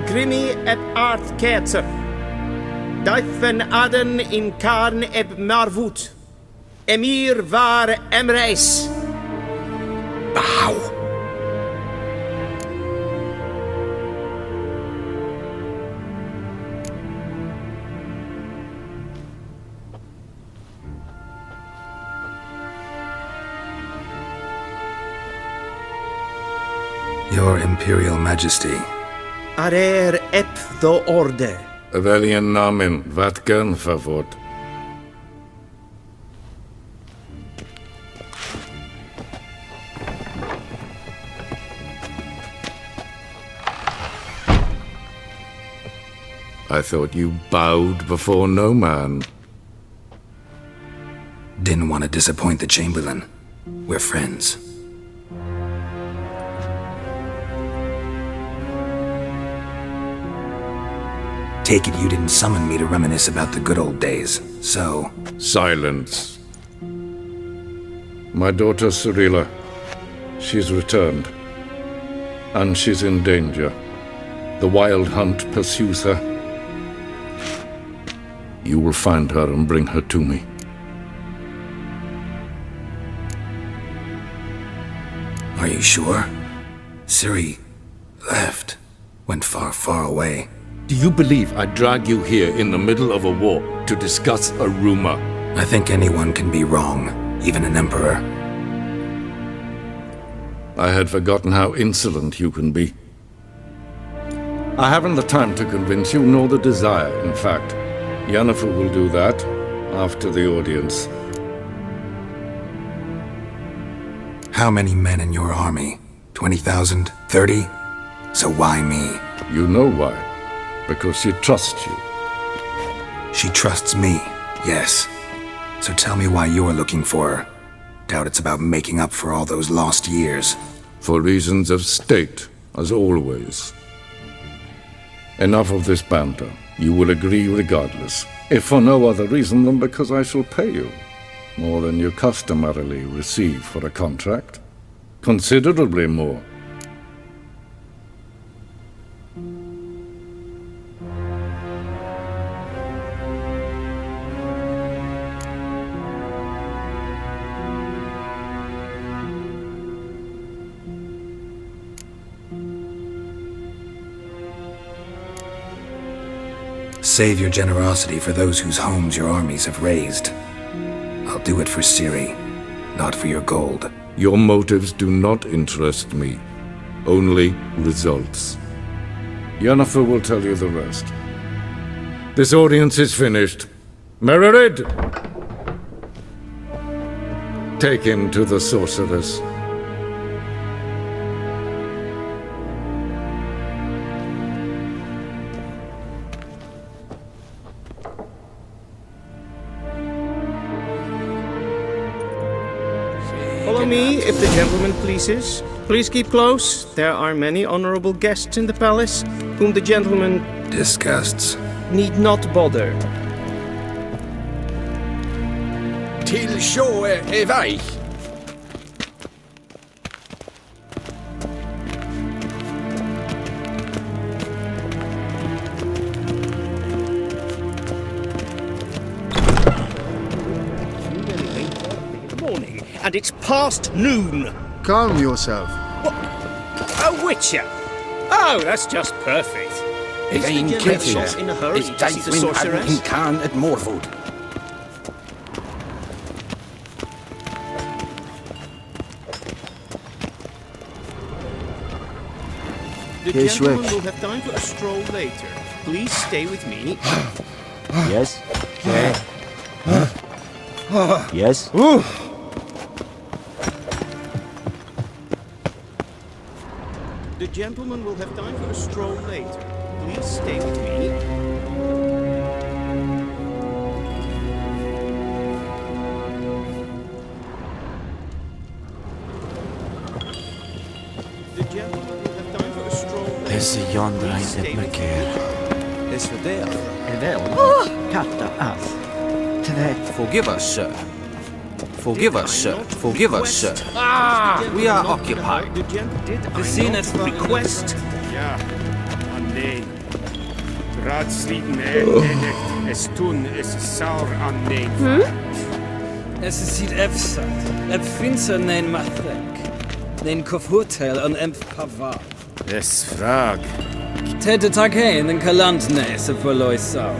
grimi eb art ketzer. Daifen aden in karn eb marvut. Emir var emreis. Bow. Your Imperial Majesty. Arer ep do orde. Velian namen, vatkan favort. I thought you bowed before no man. Didn't want to disappoint the Chamberlain. We're friends. Take it you didn't summon me to reminisce about the good old days, so... Silence. My daughter Cirilla, she's returned. And she's in danger. The Wild Hunt pursues her. You will find her and bring her to me. Are you sure? Ciri left. Went far, far away. Do you believe I drag you here in the middle of a war to discuss a rumor? I think anyone can be wrong, even an emperor. I had forgotten how insolent you can be. I haven't the time to convince you, nor the desire, in fact. Yennefer will do that after the audience. How many men in your army? 20,000? 30? So why me? You know why. Because she trusts you. She trusts me, yes. So tell me why you're looking for her. Doubt it's about making up for all those lost years. For reasons of state, as always. Enough of this banter. You will agree regardless. If for no other reason than because I shall pay you. More than you customarily receive for a contract. Considerably more. Save your generosity for those whose homes your armies have razed. I'll do it for Ciri, not for your gold. Your motives do not interest me. Only results. Yennefer will tell you the rest. This audience is finished. Mererid! Take him to the sorceress. Follow me, if the gentleman pleases. Please keep close. There are many honorable guests in the palace, whom the gentleman Disgusts. need not bother. Till sjå är väg. And it's past noon. Calm yourself. A witcher. Oh, that's just perfect. Is the Vein gentleman Kitty. in a hurry It's to see the Dithwyn sorceress? and Khan at Morwood. The Yes, gentleman Rick. will have time for a stroll later. Please stay with me. Yes? Yes? The gentleman will have time for a stroll later. Please stay with me. The gentleman will have time for a stroll later. Disse yonder Please stay inte with mycket me. Is for there. Väl, katta allt. Tvätt. Forgive us, sir. Forgive us, sir. Forgive us, sir. We are occupied. The The scene at request. Ja, nee. Raadsliden es tun, es saur an nein. Es siet efsat. Finser nein mathek. Nein kofhotel an pavar. Es frag. Tete tag hein en kalant nese verloi sau.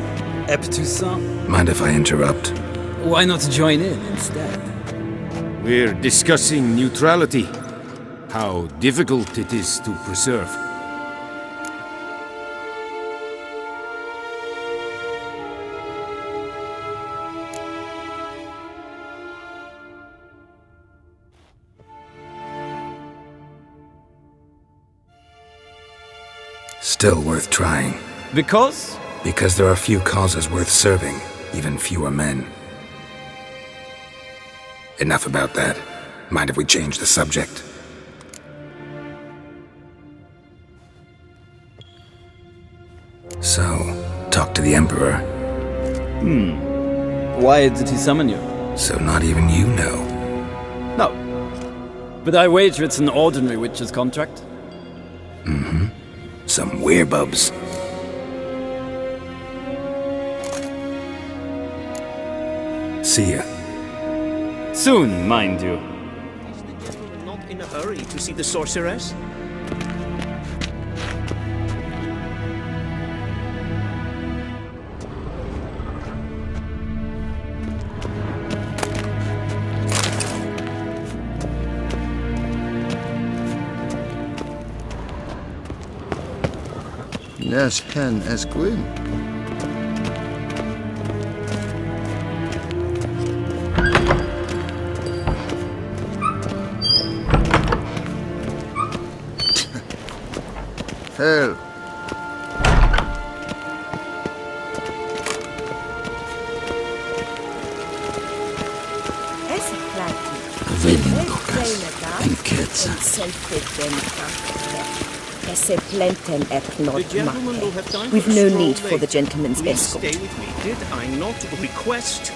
Toussaint. Mind if I interrupt? Why not join in instead? We're discussing neutrality. How difficult it is to preserve. Still worth trying. Because? Because there are few causes worth serving, even fewer men. Enough about that. Mind if we change the subject? So, talk to the Emperor. Why did he summon you? So not even you know. No. But I wager it's an ordinary witch's contract. Some werebubs. See ya. Soon, mind you. Is the gentleman not in a hurry to see the sorceress? Nes hen es gwyn. Hell. The gentleman will have time We've to no stroll need for the later. gentleman's Please escort. stay with me. Did I not request?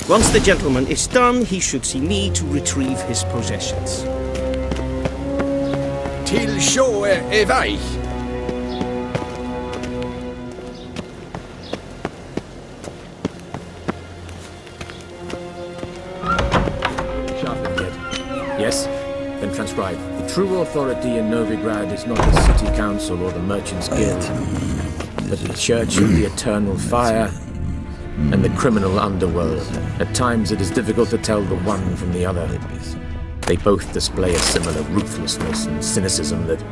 Once the gentleman is done, he should see me to retrieve his possessions. Til sjå vei. Yes? Then transcribe. The true authority in Novigrad is not the city council or the merchants' guild, but the Church of the Eternal Fire and the criminal underworld. At times it is difficult to tell the one from the other. They both display a similar ruthlessness and cynicism that...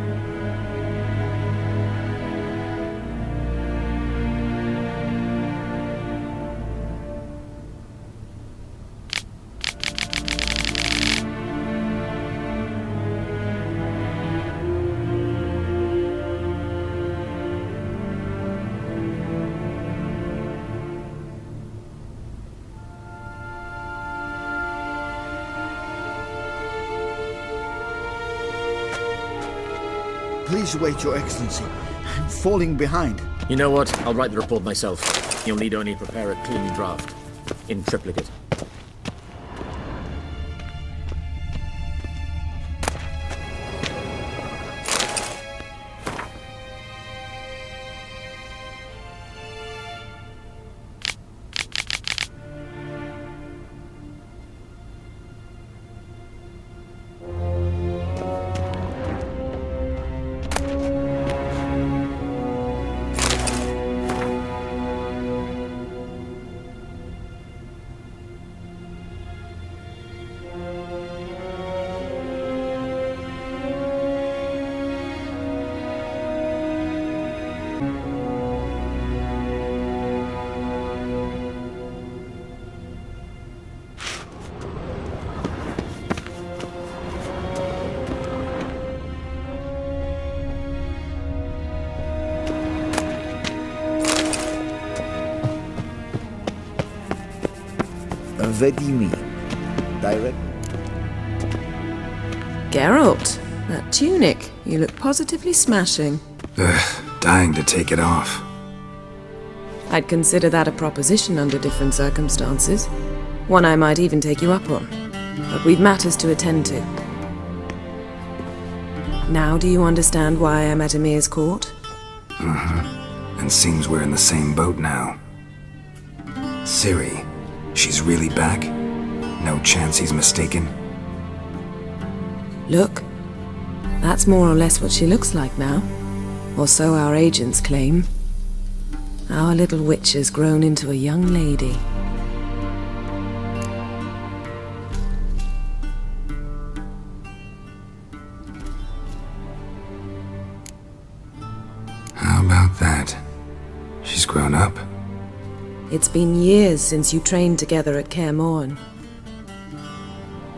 Please wait, Your Excellency. I'm falling behind. You know what? I'll write the report myself. You'll need only prepare a clean draft. In triplicate. Vedimi. Direct. Geralt, that tunic. You look positively smashing. Dying to take it off. I'd consider that a proposition under different circumstances. One I might even take you up on. But we've matters to attend to. Now do you understand why I'm at Emir's court? And seems we're in the same boat now. Ciri, she's really back? No chance he's mistaken? Look, that's more or less what she looks like now. Or so our agents claim. Our little witch has grown into a young lady. How about that? She's grown up? It's been years since you trained together at Kaer Morhen.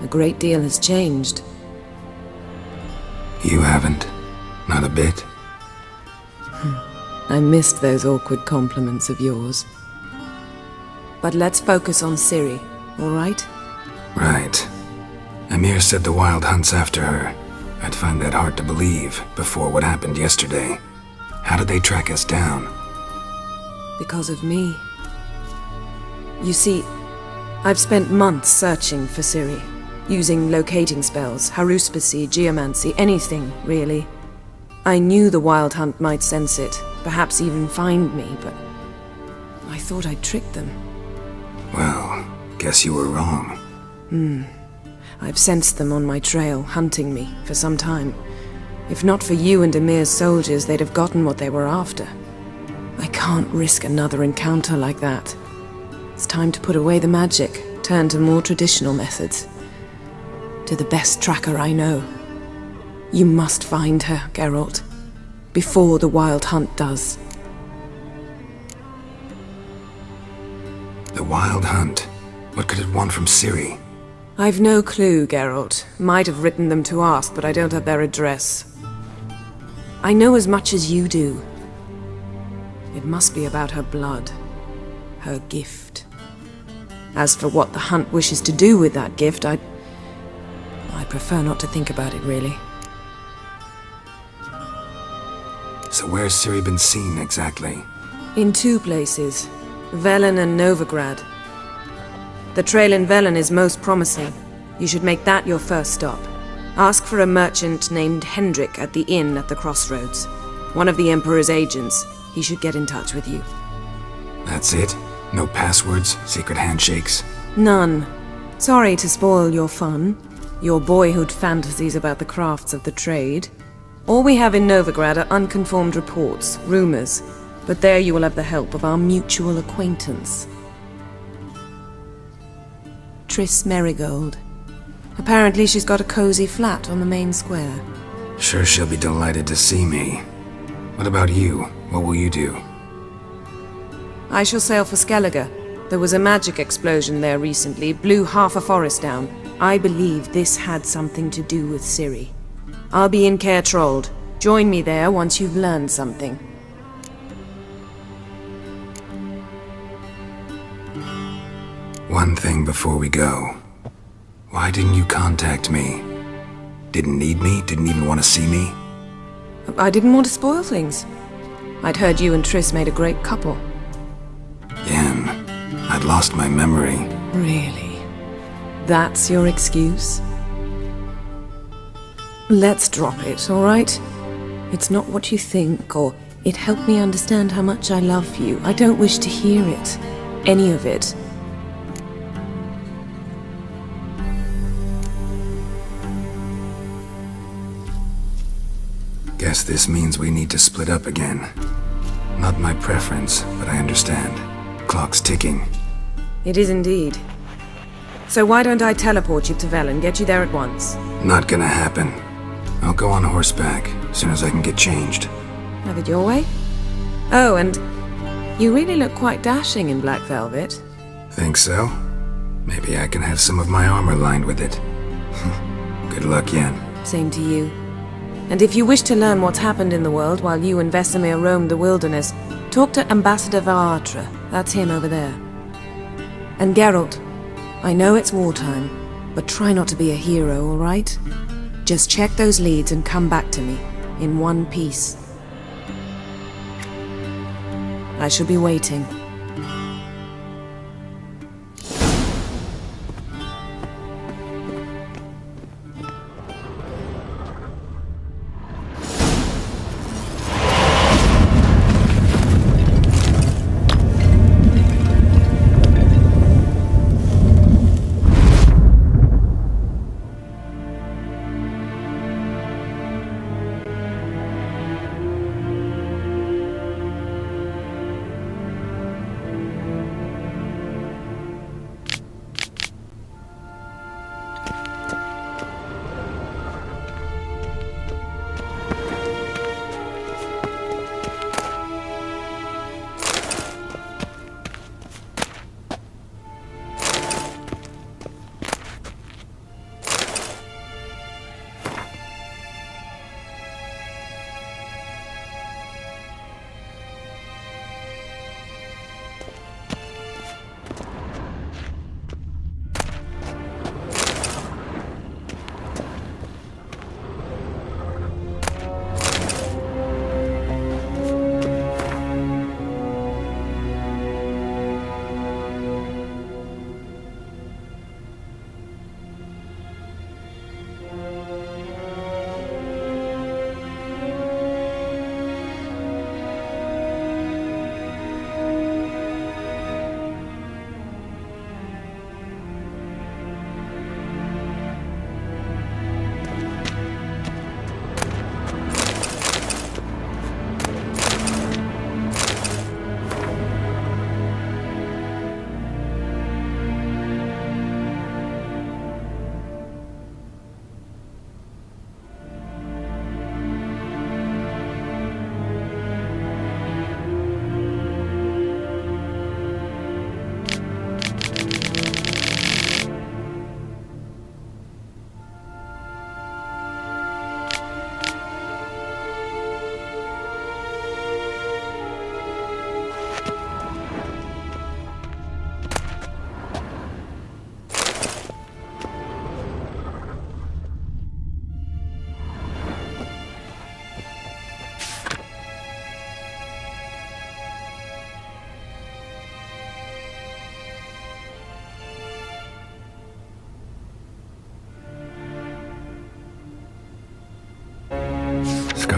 A great deal has changed. You haven't. Not a bit. I missed those awkward compliments of yours. But let's focus on Ciri, all right? Right. Emir said the Wild Hunt's after her. I'd find that hard to believe before what happened yesterday. How did they track us down? Because of me. You see, I've spent months searching for Ciri, using locating spells, haruspicy, geomancy, anything, really. I knew the Wild Hunt might sense it, perhaps even find me, but I thought I'd tricked them. Well, guess you were wrong. I've sensed them on my trail, hunting me, for some time. If not for you and Emir's soldiers, they'd have gotten what they were after. I can't risk another encounter like that. It's time to put away the magic, turn to more traditional methods. To the best tracker I know. You must find her, Geralt. Before the Wild Hunt does. The Wild Hunt? What could it want from Ciri? I've no clue, Geralt. Might have written them to ask, but I don't have their address. I know as much as you do. It must be about her blood. Her gift. As for what the Hunt wishes to do with that gift, I prefer not to think about it, really. So where's Ciri been seen, exactly? In two places. Velen and Novigrad. The trail in Velen is most promising. You should make that your first stop. Ask for a merchant named Hendrik at the inn at the crossroads. One of the Emperor's agents. He should get in touch with you. That's it? No passwords, secret handshakes? None. Sorry to spoil your fun. Your boyhood fantasies about the crafts of the trade. All we have in Novigrad are unconfirmed reports, rumors. But there you will have the help of our mutual acquaintance. Triss Merigold. Apparently she's got a cozy flat on the main square. Sure she'll be delighted to see me. What about you? What will you do? I shall sail for Skellige. There was a magic explosion there recently, blew half a forest down. I believe this had something to do with Ciri. I'll be in Caer Trolde. Join me there once you've learned something. One thing before we go. Why didn't you contact me? Didn't need me? Didn't even want to see me? I didn't want to spoil things. I'd heard you and Triss made a great couple. Yen, I'd lost my memory. Really? That's your excuse? Let's drop it, all right? It's not what you think, or it helped me understand how much I love you. I don't wish to hear it. Any of it. Guess this means we need to split up again. Not my preference, but I understand. Clock's ticking. It is indeed. So why don't I teleport you to Velen, get you there at once? Not gonna happen. I'll go on horseback, as soon as I can get changed. Have it your way? Oh, and you really look quite dashing in black velvet. Think so? Maybe I can have some of my armor lined with it. Good luck, Yen. Same to you. And if you wish to learn what's happened in the world while you and Vesemir roamed the wilderness, talk to Ambassador Varatra. That's him over there. And Geralt, I know it's wartime, but try not to be a hero, all right? Just check those leads and come back to me, in one piece. I shall be waiting.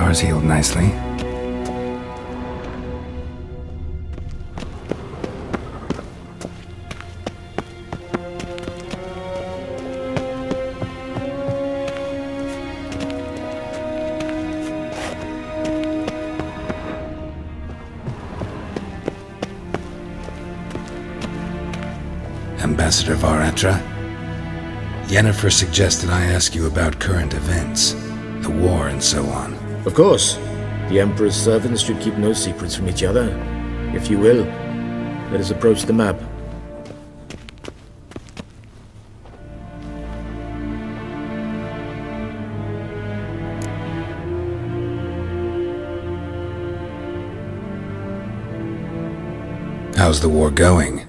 Scar's healed nicely. Ambassador Varatra, Yennefer suggested I ask you about current events, the war and so on. Of course. The Emperor's servants should keep no secrets from each other. If you will, let us approach the map. How's the war going?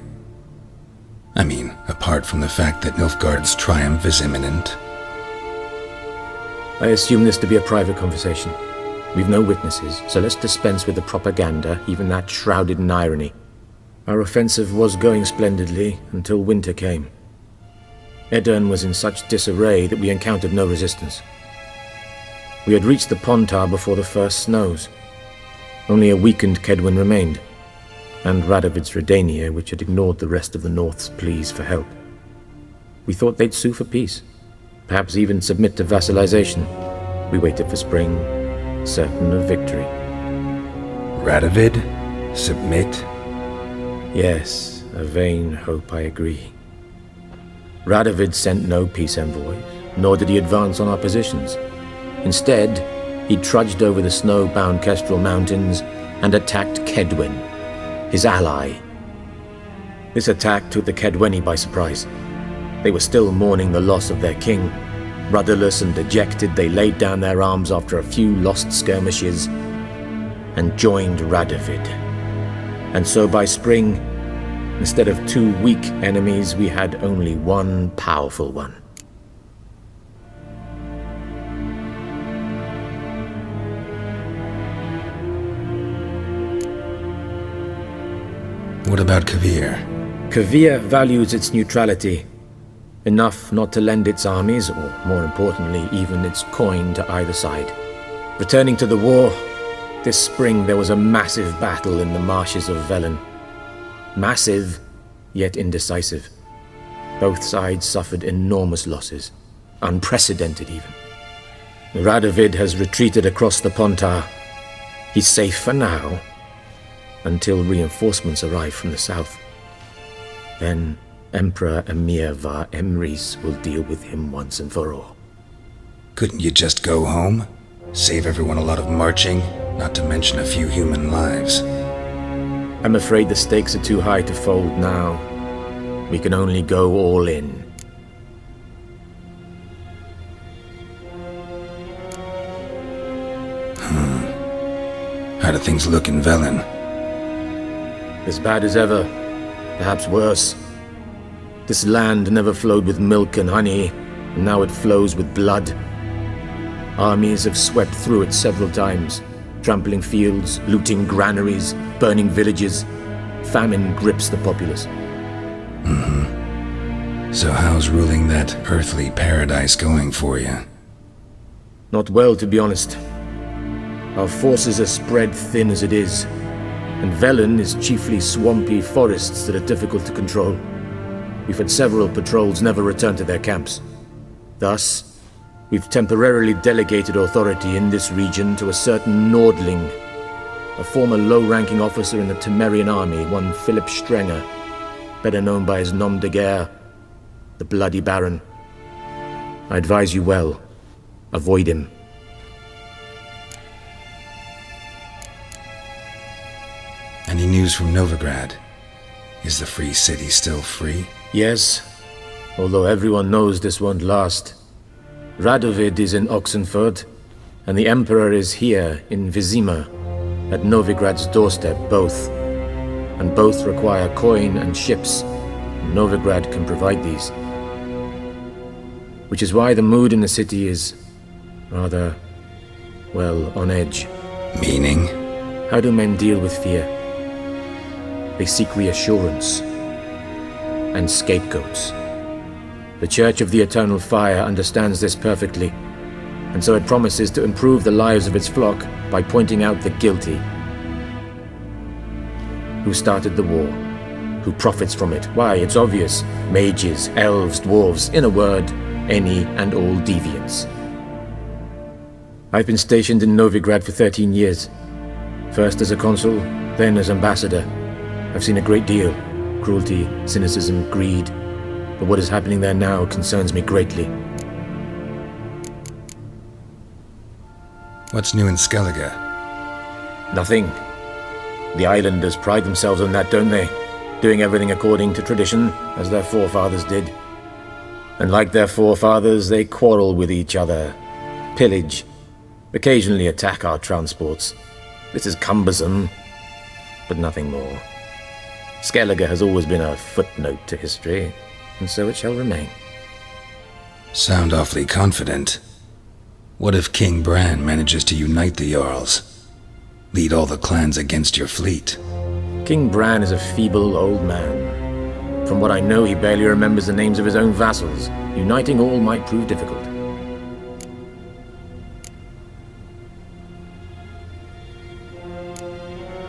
I mean, apart from the fact that Nilfgaard's triumph is imminent. I assume this to be a private conversation. We've no witnesses, so let's dispense with the propaganda, even that shrouded in irony. Our offensive was going splendidly until winter came. Edirn was in such disarray that we encountered no resistance. We had reached the Pontar before the first snows. Only a weakened Kedwen remained, and Radovid's Redania, which had ignored the rest of the North's pleas for help. We thought they'd sue for peace, perhaps even submit to vassalization. We waited for spring, certain of victory. Radovid? Submit? Yes, a vain hope, I agree. Radovid sent no peace envoys, nor did he advance on our positions. Instead, he trudged over the snow-bound Kestrel Mountains and attacked Kedwen, his ally. This attack took the Kedweni by surprise. They were still mourning the loss of their king. Rudderless and dejected, they laid down their arms after a few lost skirmishes and joined Radovid. And so by spring, instead of 2 weak enemies, we had only one powerful one. What about Kovir? Kovir values its neutrality, enough not to lend its armies, or more importantly, even its coin to either side. Returning to the war, this spring there was a massive battle in the marshes of Velen. Massive, yet indecisive. Both sides suffered enormous losses, unprecedented even. Radovid has retreated across the Pontar. He's safe for now, until reinforcements arrive from the south. Then Emperor Emir var Emrys will deal with him once and for all. Couldn't you just go home? Save everyone a lot of marching, not to mention a few human lives. I'm afraid the stakes are too high to fold now. We can only go all in. How do things look in Velen? As bad as ever, perhaps worse. This land never flowed with milk and honey, and now it flows with blood. Armies have swept through it several times, trampling fields, looting granaries, burning villages. Famine grips the populace. So how's ruling that earthly paradise going for you? Not well, to be honest. Our forces are spread thin as it is, and Velen is chiefly swampy forests that are difficult to control. We've had several patrols never return to their camps. Thus, we've temporarily delegated authority in this region to a certain Nordling, a former low-ranking officer in the Temerian army, one Philip Strenger, better known by his nom de guerre, the Bloody Baron. I advise you well. Avoid him. Any news from Novigrad? Is the free city still free? Yes, although everyone knows this won't last. Radovid is in Oxenford, and the Emperor is here in Vizima, at Novigrad's doorstep, both. And both require coin and ships. Novigrad can provide these. Which is why the mood in the city is rather, well, on edge. Meaning? How do men deal with fear? They seek reassurance and scapegoats. The Church of the Eternal Fire understands this perfectly. and so it promises to improve the lives of its flock by pointing out the guilty. Who started the war? Who profits from it? Why, it's obvious. Mages, elves, dwarves, in a word, any and all deviants. I've been stationed in Novigrad for 13 years. First as a consul, then as ambassador. I've seen a great deal. Cruelty, cynicism, greed. But what is happening there now concerns me greatly. What's new in Skellige? Nothing. The islanders pride themselves on that, don't they? Doing everything according to tradition, as their forefathers did. And like their forefathers, they quarrel with each other, pillage, occasionally attack our transports. This is cumbersome, but nothing more. Skellige has always been a footnote to history, and so it shall remain. Sound awfully confident. What if King Bran manages to unite the Jarls? Lead all the clans against your fleet? King Bran is a feeble old man. From what I know, he barely remembers the names of his own vassals. Uniting all might prove difficult.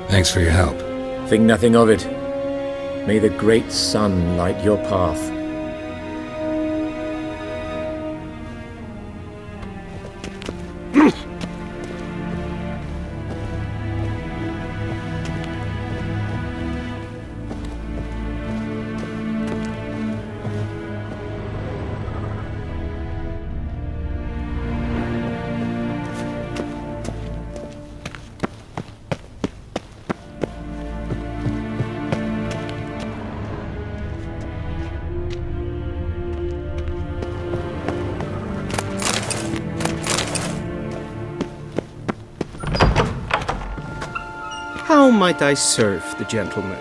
Thanks for your help. Think nothing of it. May the great sun light your path. How might I serve the gentleman?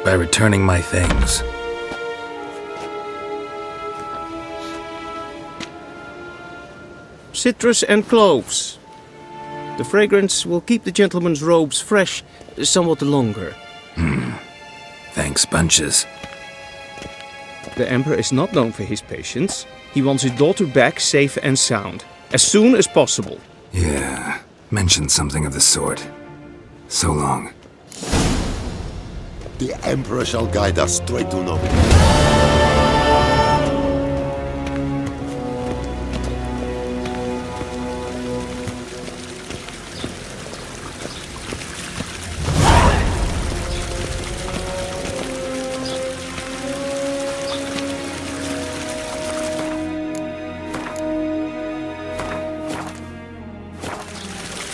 By returning my things. Citrus and cloves. The fragrance will keep the gentleman's robes fresh somewhat longer. Thanks, bunches. The Emperor is not known for his patience. He wants his daughter back safe and sound, as soon as possible. Yeah, mentioned something of the sort. So long. The Emperor shall guide us straight to Novigrad.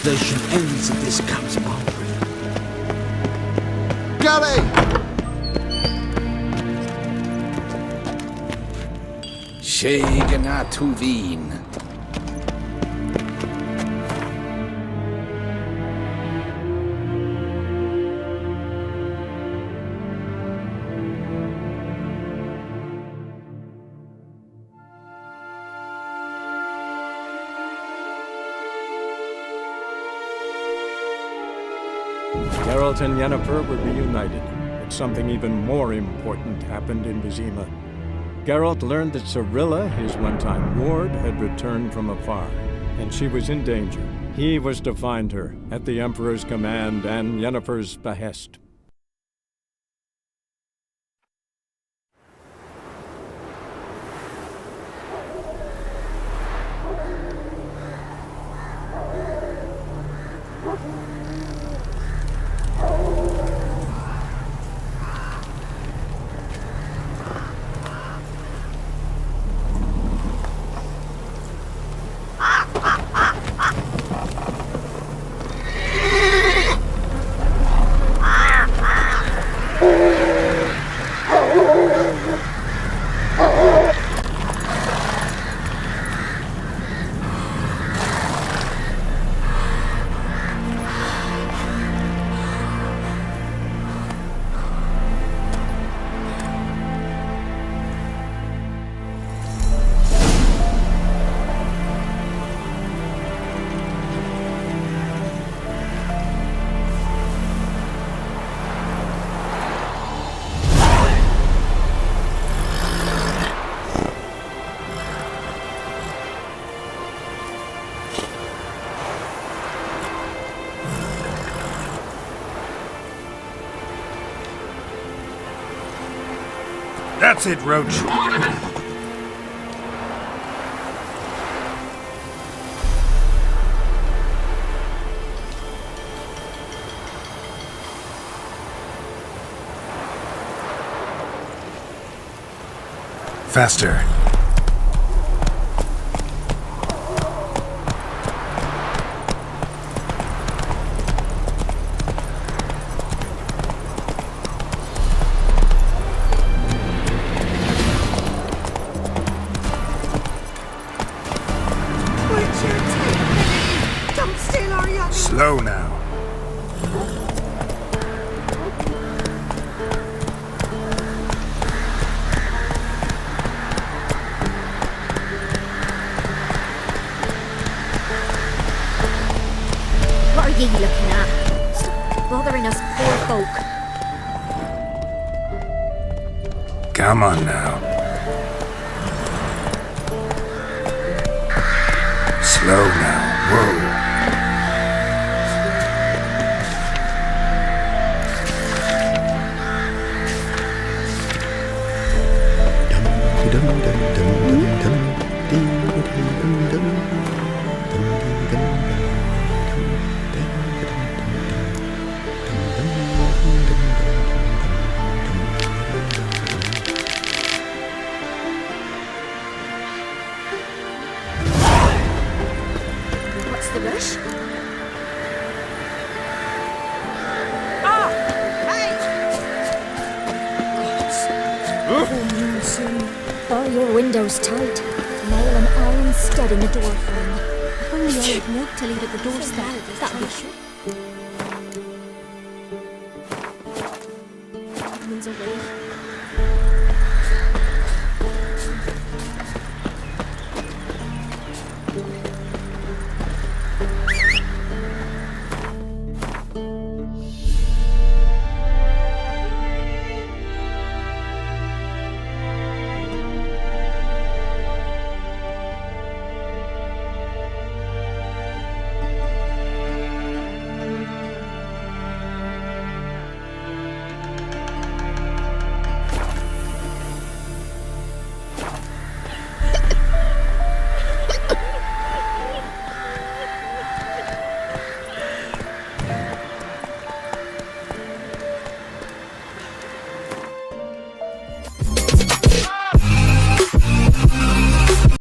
There should ends of this camp's boundary. Galley! Shegana Tuvin. Geralt and Yennefer were reunited, but something even more important happened in Vizima. Geralt learned that Cirilla, his one-time ward, had returned from afar, and she was in danger. He was to find her, at the Emperor's command and Yennefer's behest. That's it, Roach. Faster. Don't steal our young. Slow now. What are ye looking at? Stop bothering us poor folk. Come on now. Slow now. Whoa. What's the rush? Ah! Hey! Full moon soon. Bar your windows tight. Nail an iron stud in the door frame. If only I had milk to leave at the doorstep, that'd be sure. Edmund's away.